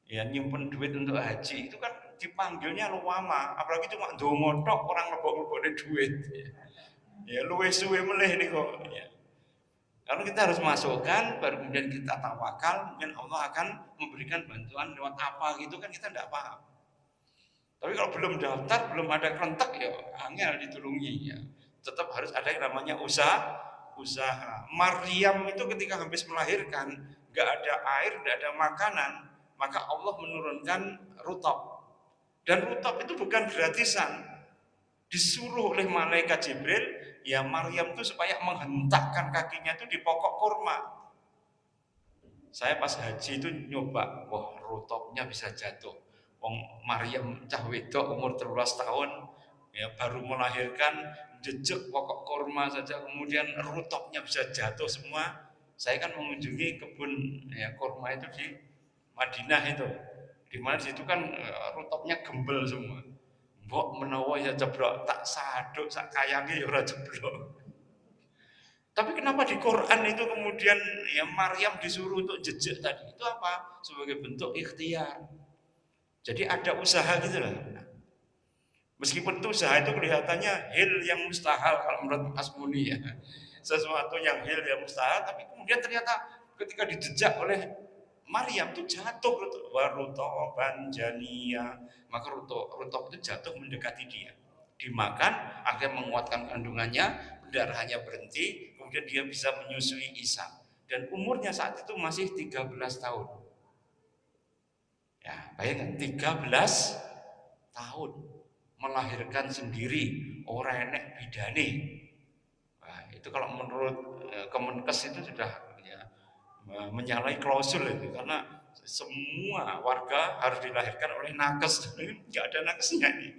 ya nyimpen duit untuk haji itu kan dipanggilnya lama, apalagi cuma ndonga tok orang lebok-lebokne duit. Ya luwe suwe meleh niku ya. Kalau kita harus masukkan baru kemudian kita tawakal, mungkin Allah akan memberikan bantuan lewat apa gitu kan kita tidak paham. Tapi kalau belum daftar, belum ada kerentek ya angel ditulungi ya. Tetap harus ada yang namanya usaha. Maryam itu ketika habis melahirkan, nggak ada air, nggak ada makanan, maka Allah menurunkan rutab. Dan rutab itu bukan gratisan. Disuruh oleh malaikat Jibril, ya Maryam itu supaya menghentakkan kakinya itu di pokok kurma. Saya pas haji itu nyoba, wah rutabnya bisa jatuh. Wong Maryam cah wedok umur 13 tahun, ya baru melahirkan, jejak pokok kurma saja, kemudian rutabnya bisa jatuh semua. Saya kan mengunjungi kebun ya kurma itu di Madinah itu. Di mana situ kan rutabnya gembel semua. Mbok menawa ya jeblok tak saduk sak kayange ya ora jeblok. Tapi kenapa di Quran itu kemudian ya Maryam disuruh untuk jejak tadi? Itu apa? Sebagai bentuk ikhtiar. Jadi ada usaha gitu lah. Meskipun itu usaha itu kelihatannya hil yang mustahil kalau menurut Asmuni ya. Sesuatu yang hil yang mustahil, tapi kemudian ternyata ketika dijejak oleh Maryam itu jatuh warutoban jania, maka rutok itu jatuh mendekati dia, dimakan akhirnya menguatkan kandungannya, darahnya berhenti, kemudian dia bisa menyusui Isa dan umurnya saat itu masih 13 tahun. Ya, bayangkan 13 tahun melahirkan sendiri orang enek bidane. Nah, itu kalau menurut Kemenkes itu sudah ya, menyalahi klausul itu karena semua warga harus dilahirkan oleh nakes, nggak ada nakesnya nih,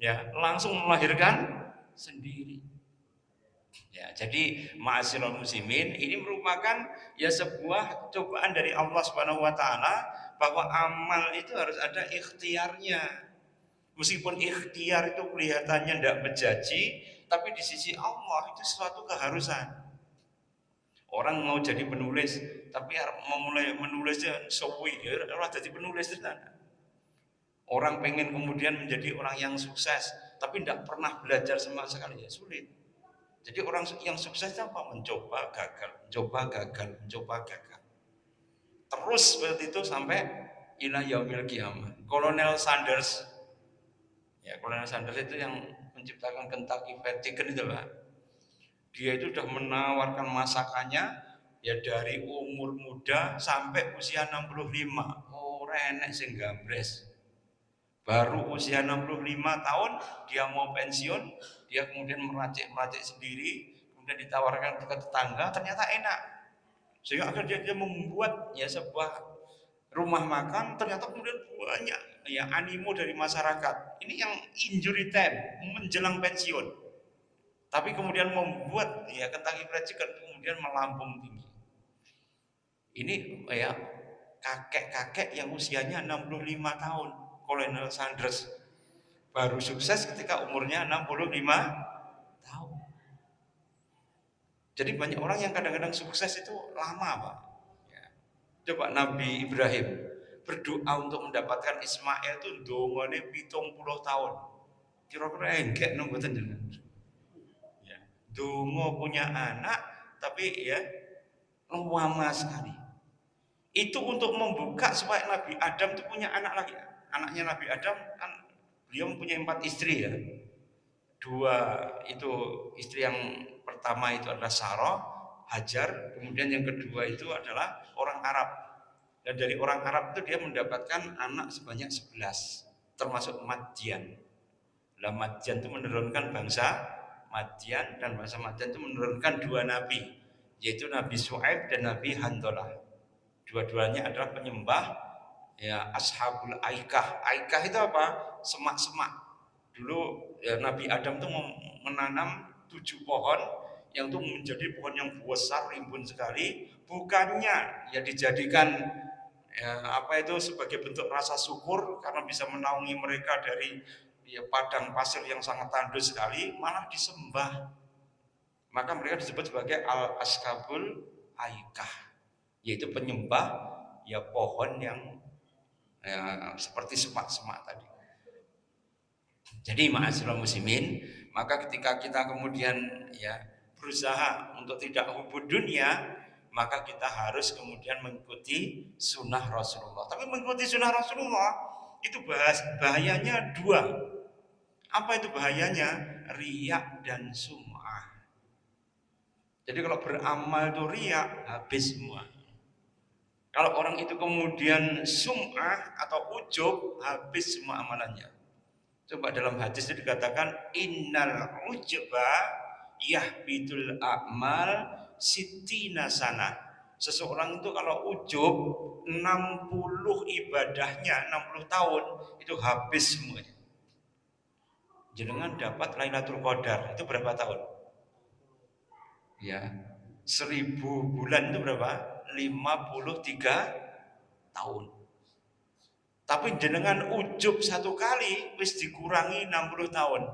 ya langsung melahirkan sendiri. Ya, jadi ma'asyiral muslimin ini merupakan ya sebuah cobaan dari Allah Subhanahu wa taala bahwa amal itu harus ada ikhtiarnya. Meskipun ikhtiar itu kelihatannya tidak berjanji, tapi di sisi Allah itu suatu keharusan. Orang mau jadi penulis, tapi mau mulai menulisnya suwi, ya orang jadi penulis itu. Orang pengen kemudian menjadi orang yang sukses, tapi tidak pernah belajar sama sekali, ya sulit. Jadi orang yang sukses itu apa? Mencoba gagal, mencoba gagal, mencoba gagal. Terus seperti itu sampai ila yaumil qiyamah. Kolonel Sanders itu yang menciptakan Kentucky Fried Chicken itu Pak. Dia itu sudah menawarkan masakannya ya dari umur muda sampai usia 65. Oh, renek sing gambres. Baru usia 65 tahun dia mau pensiun, dia kemudian meracik-meracik sendiri, kemudian ditawarkan ke tetangga, ternyata enak. Sehingga akhirnya dia membuat ya sebuah rumah makan, ternyata kemudian banyak ya animo dari masyarakat. Ini yang injury time, menjelang pensiun. Tapi kemudian membuat ya Kentucky Fried Chicken kemudian melambung tinggi. Ini ya kakek-kakek yang usianya 65 tahun, Colonel Sanders. Baru sukses ketika umurnya 65 tahun. Jadi banyak orang yang kadang-kadang sukses itu lama Pak. Ya. Coba Nabi Ibrahim berdoa untuk mendapatkan Ismail itu dongane 70 tahun. Kira-kira enggak mboten jenengan. Ya. Dongo punya anak tapi ya lama sekali. Itu untuk membuka supaya Nabi Adam itu punya anak lagi. Anaknya Nabi Adam kan beliau mempunyai 4 istri ya. 2 itu istri yang pertama itu adalah Sarah, Hajar, kemudian yang kedua itu adalah orang Arab. Dan dari orang Arab itu dia mendapatkan anak sebanyak 11, termasuk Madian. Lah Madian itu menurunkan bangsa Madian, dan bangsa Madian itu menurunkan 2 nabi, yaitu Nabi Syuaib dan Nabi Handolah. Dua-duanya adalah penyembah ya Ashabul Aikah. Aikah itu apa? Semak-semak. Dulu ya, Nabi Adam itu menanam 7 pohon yang itu menjadi pohon yang besar rimbun sekali. Bukannya ya dijadikan ya, apa itu sebagai bentuk rasa syukur karena bisa menaungi mereka dari ya, padang pasir yang sangat tandus sekali, malah disembah. Maka mereka disebut sebagai al-askabul aikah, yaitu penyembah ya pohon yang ya, seperti semak-semak tadi. Jadi ma'asyiral muslimin, maka ketika kita kemudian ya berusaha untuk tidak hubud dunia, maka kita harus kemudian mengikuti sunnah Rasulullah. Tapi mengikuti sunnah Rasulullah itu bahayanya 2. Apa itu bahayanya? Riya dan sum'ah. Jadi kalau beramal itu riya, habis semua. Kalau orang itu kemudian sum'ah atau ujub, habis semua amalannya. Coba dalam hadis itu dikatakan innal ujba yahbitul a'mal sittina sana. Seseorang itu kalau ujub 60 ibadahnya 60 tahun itu habis semuanya. Jenengan dapat Lailatul Qadar itu berapa tahun? Ya, 1000 bulan itu berapa? 53 tahun. Tapi jenengan ujub 1 kali wis dikurangi 60 tahun.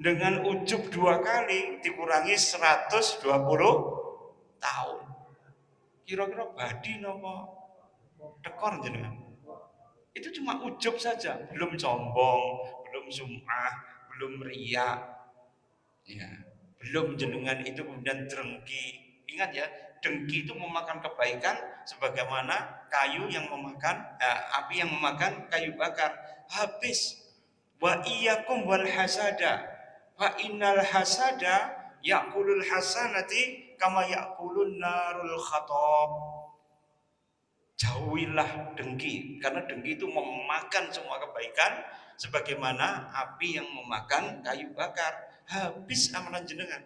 Dengan ujub 2 kali dikurangi 120 tahun. Kira-kira badi napa tekor jenengan? Itu cuma ujub saja, belum sombong, belum sum'ah, belum riya. Ya, belum jenengan itu kemudian drengki. Ingat ya, dengki itu memakan kebaikan sebagaimana kayu yang memakan api yang memakan kayu bakar. Habis. Wa iyyakum wal hasada. Fa innal hasada ya'kulul hasanati kama ya'kulun narul khatab. Jauhilah dengki, karena dengki itu memakan semua kebaikan sebagaimana api yang memakan kayu bakar. Habis amalan jenengan.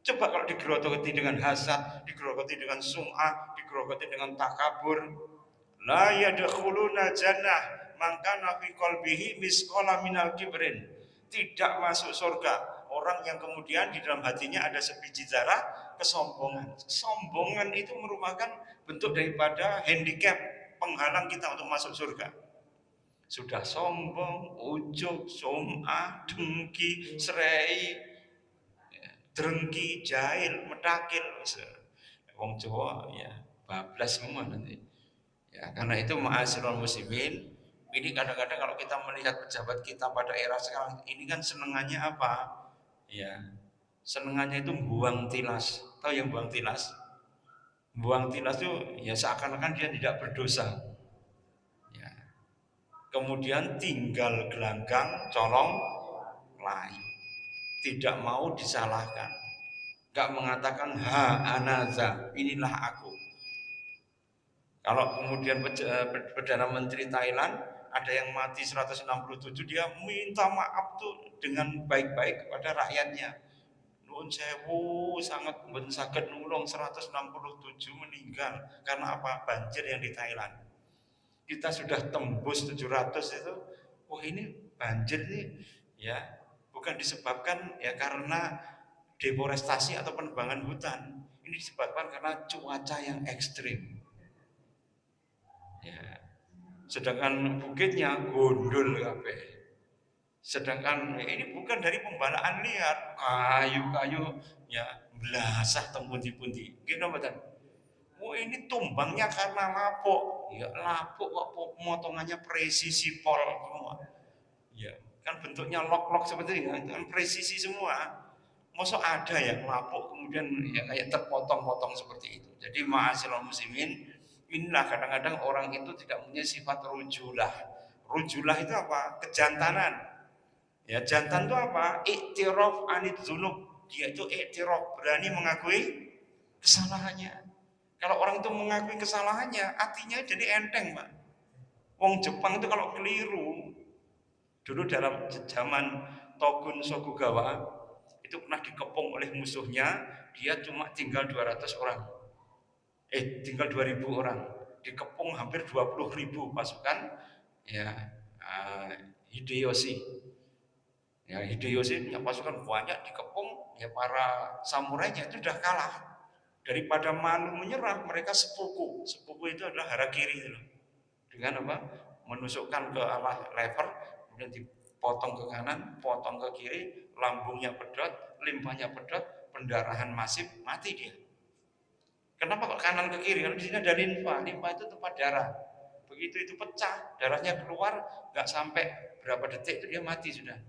Coba kalau digerogoti dengan hasad, digerogoti dengan sum'ah, digerogoti dengan takabur, la yadkhuluna jannah man kana fi qalbihi misqala minal kibrin. Tidak masuk surga orang yang kemudian di dalam hatinya ada sebiji zarah kesombongan. Kesombongan itu merupakan bentuk daripada handicap, penghalang kita untuk masuk surga. Sudah sombong, ujub, sum'ah, dengki, serai, drengki, jahil, metakil, wong Jawa ya bablas semua nanti. Ya, karena itu ma'asyiral muslimin, ini kadang-kadang kalau kita melihat pejabat kita pada era sekarang ini kan senengannya apa? Ya, Senengannya itu buang tilas. Tahu yang buang tilas? Buang tilas itu ya seakan-akan dia tidak berdosa. Ya. Kemudian tinggal gelanggang, colong, lain. Tidak mau disalahkan. Gak mengatakan ha anaza, inilah aku. Kalau kemudian Perdana Menteri Thailand ada yang mati 167, dia minta maaf tuh dengan baik-baik kepada rakyatnya. Nuwun sewu, sangat sakit nulung 167 meninggal karena apa? Banjir yang di Thailand. Kita sudah tembus 700 itu. Wah, ini banjir nih ya, bukan disebabkan ya karena deforestasi atau penebangan hutan. Ini disebabkan karena cuaca yang ekstrim. Ya. Sedangkan bukitnya gondol kabeh. Sedangkan ini bukan dari pembalaan liar, kayu-kayu ya belasah teng pundi-pundi. Nggih mboten? Oh, ini tumbangnya karena lapuk. Ya lapuk kok potongannya presisi pol semua. Ya, kan bentuknya lok-lok seperti ini, kan presisi semua. Masa ada yang lapuk kemudian ya kayak terpotong-potong seperti itu. Jadi ma'asyiral muslimin, inilah kadang-kadang orang itu tidak punya sifat rujulah. Rujulah itu apa? Kejantanan. Ya, jantan itu apa? Iktiraf anid dzunub. Dia itu iktiraf, berani mengakui kesalahannya. Kalau orang itu mengakui kesalahannya, artinya jadi enteng, Pak. Wong Jepang itu kalau keliru, dulu dalam zaman Togun Tokugawa itu pernah dikepung oleh musuhnya, dia cuma tinggal 200 orang. Tinggal 2000 orang. Dikepung hampir 20.000 pasukan ya Hideyoshi. Ya, Hideyoshi punya pasukan banyak, dikepung, ya para samurainya itu sudah kalah. Daripada malu menyerah, mereka sepuku. Sepuku itu adalah harakiri itu. Dengan apa? Menusukkan ke arah lever, kemudian dipotong ke kanan, potong ke kiri, lambungnya pedot, limpahnya pedot, pendarahan masif, mati dia. Kenapa kok kanan ke kiri? Karena di sini ada limfa. Limfa itu tempat darah. Begitu itu pecah, darahnya keluar, nggak sampai berapa detik itu dia mati sudah.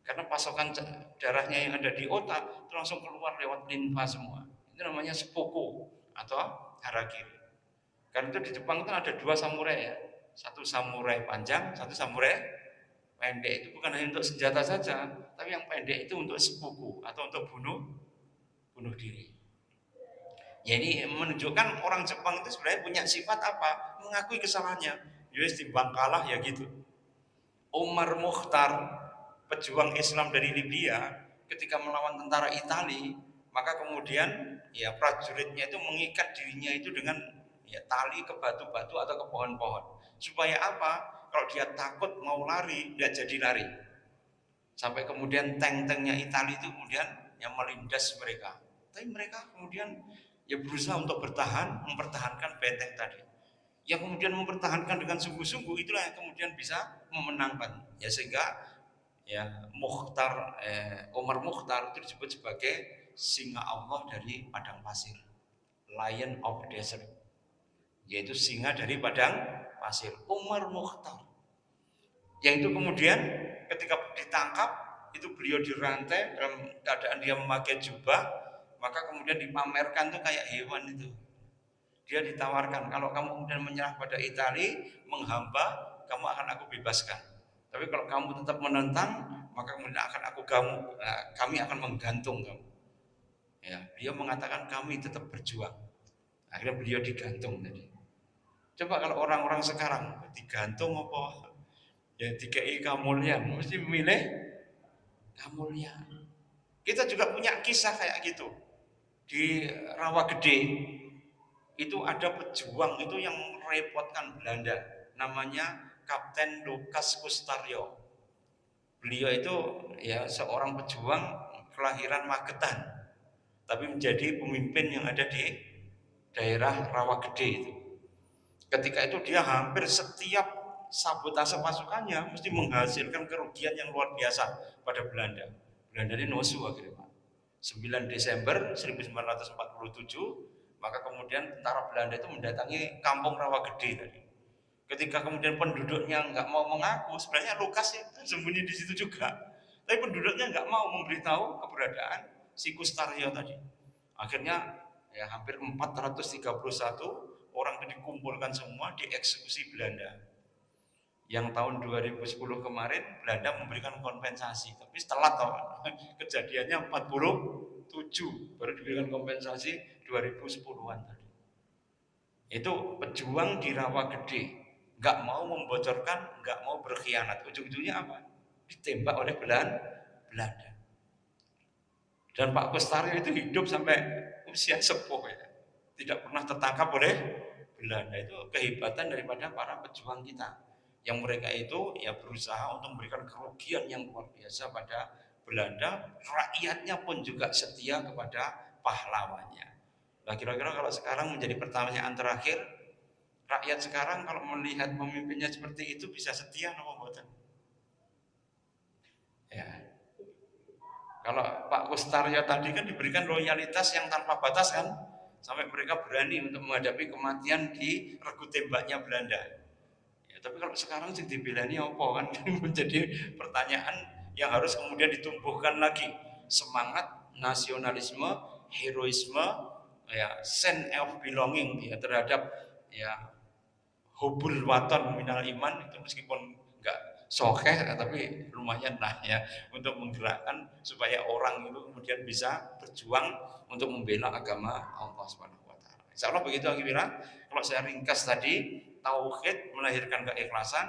Karena pasokan darahnya yang ada di otak itu langsung keluar lewat limfa semua. Itu namanya seppuku atau harakiri. Karena itu di Jepang itu ada dua samurai ya. Satu samurai panjang, satu samurai pendek. Itu bukan hanya untuk senjata saja, tapi yang pendek itu untuk seppuku atau untuk bunuh diri. Jadi menunjukkan orang Jepang itu sebenarnya punya sifat apa? Mengakui kesalahannya. Jadi timbang kalah ya gitu. Umar Mukhtar, pejuang Islam dari Libya, ketika melawan tentara Itali, maka kemudian ya prajuritnya itu mengikat dirinya itu dengan ya tali ke batu-batu atau ke pohon-pohon. Supaya apa? Kalau dia takut mau lari, dia jadi lari. Sampai kemudian tank-tanknya Itali itu kemudian yang melindas mereka. Tapi mereka kemudian ya berusaha untuk bertahan, mempertahankan benteng tadi. Yang kemudian mempertahankan dengan sungguh-sungguh itulah yang kemudian bisa memenangkan. Ya sehingga ya Umar Mukhtar itu disebut sebagai singa Allah dari padang pasir, Lion of Desert, yaitu singa dari padang pasir, Umar Mukhtar. Yang itu kemudian ketika ditangkap itu beliau dirantai dalam keadaan dia memakai jubah, maka kemudian dipamerkan tuh kayak hewan itu. Dia ditawarkan, kalau kamu kemudian menyerah pada Itali, menghamba, kamu akan aku bebaskan. Tapi kalau kamu tetap menentang, maka kemudian kami akan menggantung kamu. Ya, beliau mengatakan kami tetap berjuang. Akhirnya beliau digantung tadi. Coba kalau orang-orang sekarang digantung apa? Ya dikei kemuliaan, mesti memilih kemuliaan. Kita juga punya kisah kayak gitu. Di Rawagede itu ada pejuang itu yang merepotkan Belanda, namanya Kapten Lukas Kustaryo. Beliau itu ya seorang pejuang kelahiran Magetan, tapi menjadi pemimpin yang ada di daerah Rawagede itu. Ketika itu dia hampir setiap sabotase pasukannya mesti menghasilkan kerugian yang luar biasa pada Belanda. Belanda ini nosu akhirnya. 9 Desember 1947, maka kemudian tentara Belanda itu mendatangi kampung Rawagede tadi. Ketika kemudian penduduknya nggak mau mengaku, sebenarnya Lukas itu sembunyi di situ juga. Tapi penduduknya nggak mau memberitahu keberadaan si Kustaryo tadi. Akhirnya ya hampir 431 orang dikumpulkan semua dieksekusi Belanda. Yang tahun 2010 kemarin Belanda memberikan kompensasi, tapi setelah tahun kejadiannya 47 baru diberikan kompensasi 2010-an tadi. Itu pejuang di rawa gede, nggak mau membocorkan, nggak mau berkhianat. Ujung-ujungnya apa? Ditembak oleh Belanda. Dan Pak Kustaryo itu hidup sampai usia sepuh ya. Tidak pernah tertangkap oleh Belanda. Itu kehebatan daripada para pejuang kita. Yang mereka itu ya berusaha untuk memberikan kerugian yang luar biasa pada Belanda. Rakyatnya pun juga setia kepada pahlawannya. Nah kira-kira kalau sekarang menjadi pertanyaan terakhir, rakyat sekarang kalau melihat pemimpinnya seperti itu bisa setia atau bukan? Ya, kalau Pak Kustaryo tadi kan diberikan loyalitas yang tanpa batas kan, sampai mereka berani untuk menghadapi kematian di regu tembaknya Belanda. Ya, tapi kalau sekarang sih dibelani apa kan menjadi pertanyaan yang harus kemudian ditumbuhkan lagi semangat nasionalisme, heroisme, ya sense of belonging ya terhadap ya hubul waton minal iman itu meskipun enggak sokeh tapi lumayan lah ya untuk menggerakkan supaya orang itu kemudian bisa berjuang untuk membela agama Allah Subhanahu wa taala. Insyaallah begitu Akibira. Kalau saya ringkas tadi, tauhid melahirkan keikhlasan,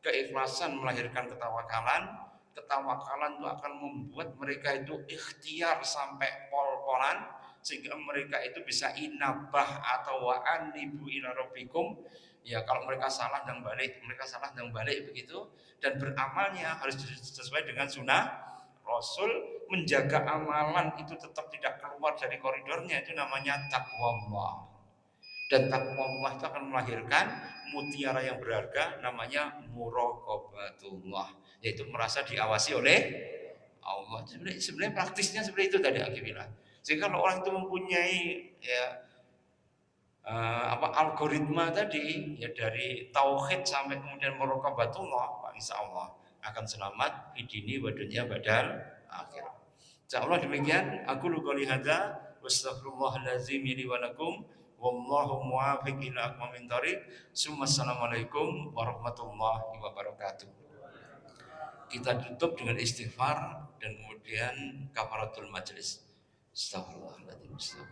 keikhlasan melahirkan ketawakalan, ketawakalan itu akan membuat mereka itu ikhtiar sampai pol-polan sehingga mereka itu bisa inabah atau wa'anibu ila rabbikum. Ya kalau mereka salah dan balik, mereka salah dan balik begitu, dan beramalnya harus sesuai dengan sunnah Rasul, menjaga amalan itu tetap tidak keluar dari koridornya, itu namanya taqwallah. Dan taqwallah itu akan melahirkan mutiara yang berharga namanya muraqabatullah, yaitu merasa diawasi oleh Allah. Sebenarnya praktisnya seperti itu tadi Aki bilang. Sehingga kalau orang itu mempunyai ya algoritma tadi ya dari tauhid sampai kemudian muraqabatullah, Pak insya Allah akan selamat di dini wa dunya badal akhir. Insya Allah demikian. Aku qouli hadza wastaghfirullahalazim li wa lakum wallahu muwaffiq ila aqwamit thoriq. Assalamualaikum warahmatullahi wabarakatuh. Kita tutup dengan istighfar dan kemudian kafaratul majlis. Astagfirullahaladzim.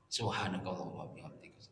Subhanakallahumma bihamdika.